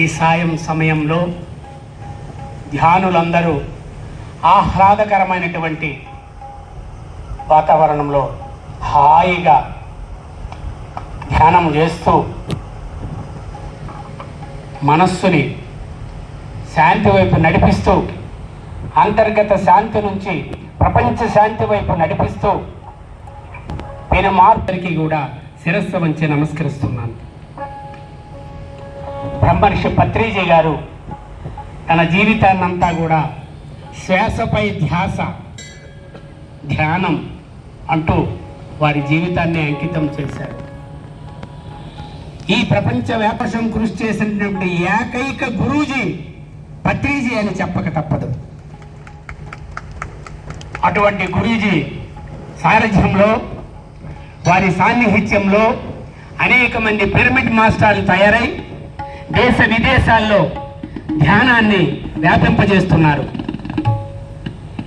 ఈ సాయం సమయంలో ధ్యానులందరూ ఆహ్లాదకరమైనటువంటి వాతావరణంలో హాయిగా ధ్యానం చేస్తూ మనస్సుని శాంతి వైపు నడిపిస్తూ, అంతర్గత శాంతి నుంచి ప్రపంచ శాంతి వైపు నడిపిస్తూ నేను మార్పుకి కూడా శిరస్సు వంచి నమస్కరిస్తున్నాను. బ్రహ్మర్షి పత్రిజీ గారు తన జీవితాన్నంతా కూడా శ్వాసపై ధ్యాస, ధ్యానం అంటూ వారి జీవితాన్ని అంకితం చేశారు. ఈ ప్రపంచ వ్యాపకం కృషి చేసినటువంటి ఏకైక గురూజీ పత్రిజీ అని చెప్పక తప్పదు. అటువంటి గురూజీ సారథ్యంలో, వారి సాన్నిహిత్యంలో అనేక మంది పిరమిడ్ మాస్టర్లు తయారై దేశ విదేశాల్లో ధ్యానాన్ని వ్యాపింపజేస్తున్నారు.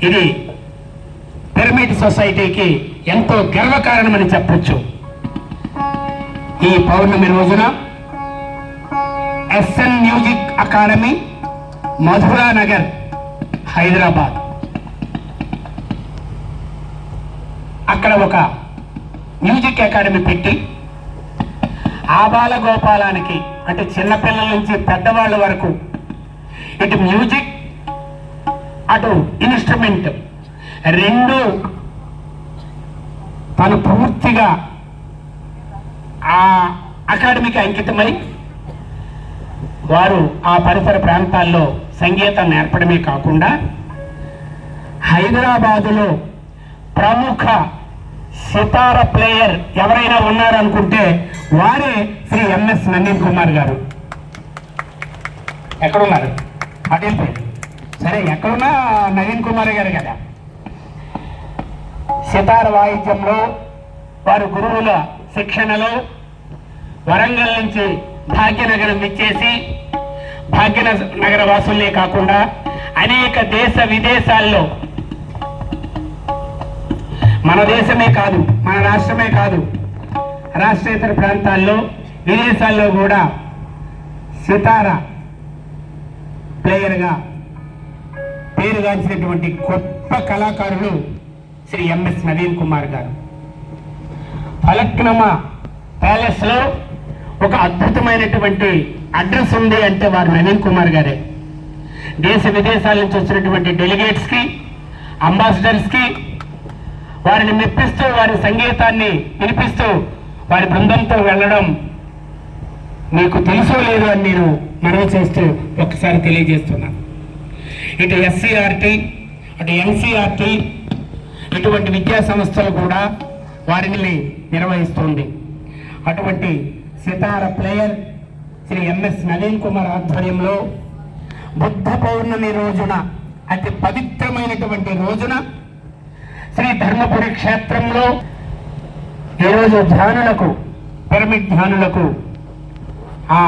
ఇది పిరమిడ్ సొసైటీకి ఎంతో గర్వకారణమని చెప్పొచ్చు. ఈ పౌర్ణమి రోజున SN music academy, Madhura Nagar, Hyderabad, అక్కడ ఒక మ్యూజిక్ అకాడమీ పెట్టి ఆబాల గోపాలానికి, అంటే చిన్నపిల్లల నుంచి పెద్దవాళ్ళ వరకు ఇటు మ్యూజిక్ అటు ఇన్స్ట్రుమెంట్ రెండు తను పూర్తిగా ఆ అకాడమీకి అంకితమై వారు ఆ పరిసర ప్రాంతాల్లో సంగీతం నేర్పడమే కాకుండా హైదరాబాదులో ప్రముఖ సితార ప్లేయర్ ఎవరైనా ఉన్నారనుకుంటే వారే శ్రీ ఎంఎస్ నవీన్ కుమార్ గారు. ఎక్కడున్నారు? అదేంటి సరే, ఎక్కడున్నా నవీన్ కుమార్ గారు కదా. సితార వాయిద్యంలో వారు గురువుల శిక్షణలో వరంగల్ నుంచి భాగ్యనగరం ఇచ్చేసి, భాగ్యనగర వాసులే కాకుండా అనేక దేశ విదేశాల్లో, మన దేశమే కాదు, మన రాష్ట్రమే కాదు, రాష్ట్రేతర ప్రాంతాల్లో విదేశాల్లో కూడా సితార ప్లేయర్గా పేరుగాంచినటువంటి గొప్ప కళాకారులు శ్రీ ఎంఎస్ నవీన్ కుమార్ గారు. ఫలక్నుమా ప్యాలెస్లో ఒక అద్భుతమైనటువంటి అడ్రస్ ఉంది అంటే వారు నవీన్ కుమార్ గారే. దేశ విదేశాల నుంచి వచ్చినటువంటి డెలిగేట్స్కి, అంబాసిడర్స్కి వారిని మెప్పిస్తూ, వారి సంగీతాన్ని వినిపిస్తూ వారి బృందంతో వెళ్ళడం మీకు తెలుసో లేదో అని నేను మనవి చేస్తూ ఒక్కసారి తెలియజేస్తున్నాను. ఇటు ఎస్సీఆర్టీ, అటు ఎన్సీఆర్టీ ఇటువంటి విద్యా సంస్థలు కూడా వారిని నిర్వహిస్తుంది. అటువంటి సితార ప్లేయర్ శ్రీ ఎంఎస్ నవీన్ కుమార్ ఆధ్వర్యంలో బుద్ధ పౌర్ణమి రోజున, అతి పవిత్రమైనటువంటి రోజున శ్రీ ధర్మపురి క్షేత్రంలో ఈరోజు ధ్యానులకు, పిరమిడ్ ధ్యానులకు ఆ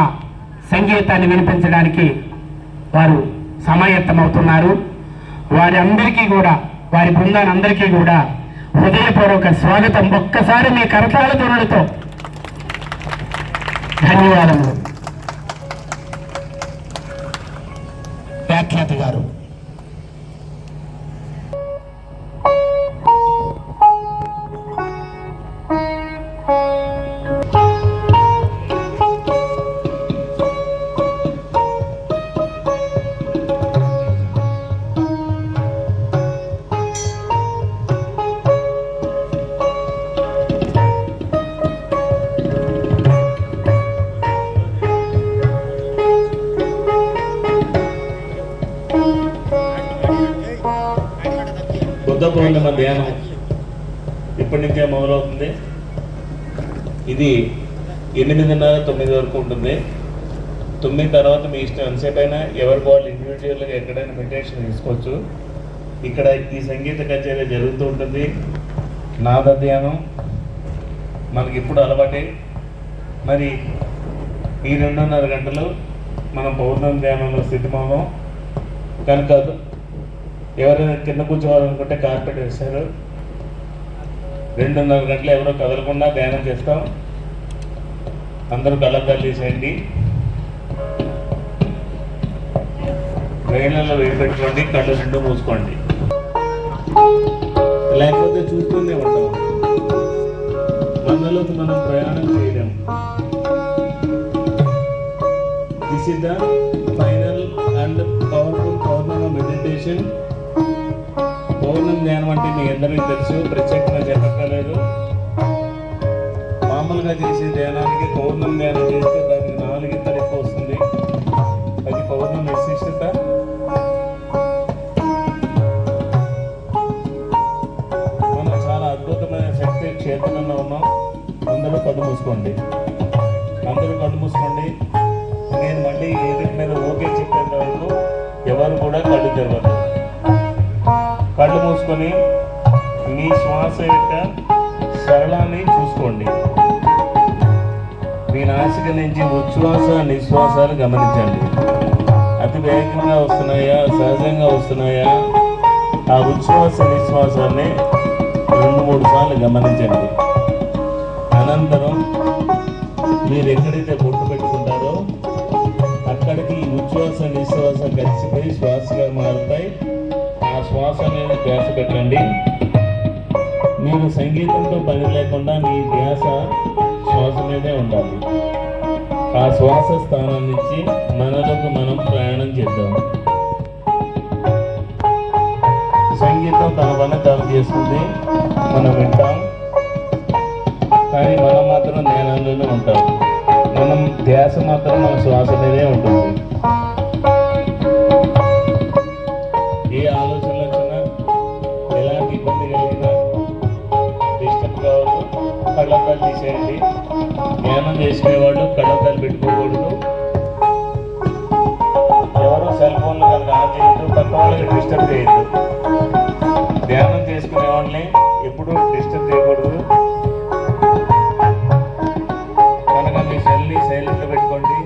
సంగీతాన్ని వినిపించడానికి వారు సమాయత్తమవుతున్నారు. వారి అందరికీ కూడా, వారి బృందానందరికీ కూడా హృదయపూర్వక స్వాగతం. ఒక్కసారి మీ కరతాళ ధ్వనులతో ధన్యవాదములు. వ్యాఖ్యాత గారు. బుద్ధ పౌర్ణమి ధ్యానం ఇప్పటి నుంచే మొదలవుతుంది. ఇది 8:30-9 వరకు ఉంటుంది. 9 తర్వాత మీ ఇష్టం ఎంతసేపు అయినా ఎవరి వాళ్ళు ఇండివిజువల్గా ఎక్కడైనా మెడిటేషన్ తీసుకోవచ్చు. ఇక్కడ ఈ సంగీత కచేరీ జరుగుతూ ఉంటుంది. నాద ధ్యానం మనకి ఇప్పుడు అలవాటే. మరి ఈ 2:30 గంటలు మనం పౌర్ణమి ధ్యానంలో స్థితిమవుతాం కనుక ఎవరైనా కింద కూర్చోవాలనుకుంటే కార్పెట్ వేస్తారు. 2:30 గంటలు ఎవరో కదలకుండా ధ్యానం చేస్తాం. అందరూ కళ్ళద్దాలు తీసేయండి. వేళ్ళలో వేలు పెట్టుకోండి, కళ్ళు రెండు మూసుకోండి, లేకపోతే చూస్తూనే ఉంటాం. మనలోకి మనం ప్రయాణం చేయలేం. This is the final and powerful పౌర్ణమ మెడిటేషన్. పౌర్ణం ధ్యానం అంటే మీ అందరికీ తెలుసు, ప్రత్యేకంగా చెప్పక్కర్లేదు. మామూలుగా చేసే ధ్యానానికి పౌర్ణం ధ్యానం చేస్తే దానికి 4 ఇంతలు ఎక్కువ వస్తుంది. అది పౌర్ణం విశిష్టత. మనం చాలా అద్భుతమైన శక్తి క్షేత్రంలో ఉన్నాం. అందరూ కళ్ళు మూసుకోండి, అందరూ కళ్ళు మూసుకోండి. నేను మళ్ళీ ఏదిటి మీద ఓకే చెప్పేంత వరకు ఎవరు కూడా కళ్ళు తెరవద్దు. కళ్ళు మూసుకొని మీ శ్వాస యొక్క సరళాన్ని చూసుకోండి. మీ నాసిక నుంచి ఉచ్ఛ్వాస నిశ్వాసాలు గమనించండి. అతి వేగంగా వస్తున్నాయా, సహజంగా వస్తున్నాయా? ఆ ఉచ్ఛ్వాస నిశ్వాసాన్ని 2-3 సార్లు గమనించండి. అనంతరం మీరు ఎక్కడైతే బొట్టు పెట్టుకుంటారో అక్కడికి ఈ ఉచ్ఛ్వాస నిశ్వాస కలిసిపోయి శ్వాసగా మారుతాయి. ఆ శ్వాస మీద ధ్యాస పెట్టండి. మీరు సంగీతంతో పని లేకుండా మీ ధ్యాస శ్వాస మీదే ఉండాలి. ఆ శ్వాస స్థానం నుంచి మనలోకి మనం ప్రయాణం చేద్దాం. సంగీతం తన పని తాను చేస్తుంది, మనం వింటాం, కానీ మనం మాత్రం ధ్యానంలోనే ఉంటాం. మనం ధ్యాస మాత్రం మన శ్వాస మీదే ఉంటుంది. ఏ ఆలోచనలు వచ్చినా, ఎలాంటి ఇబ్బంది కలిగినా డిస్టర్బ్ కావద్దు, కళ్ళద్దాలు తీసేయండి. ధ్యానం చేసుకునేవాళ్ళు కళ్ళద్దాలు పెట్టుకోకూడదు. ఎవరో సెల్ ఫోన్లు కనుక ఆన్ చేయొద్దు, పక్క వాళ్ళకి డిస్టర్బ్ చేయొద్దు. ధ్యానం చేసుకునే వాళ్ళని ఎప్పుడూ డిస్టర్బ్ చేయకూడదు. కనుక మీ సెల్ని సైలెంట్లో పెట్టుకోండి.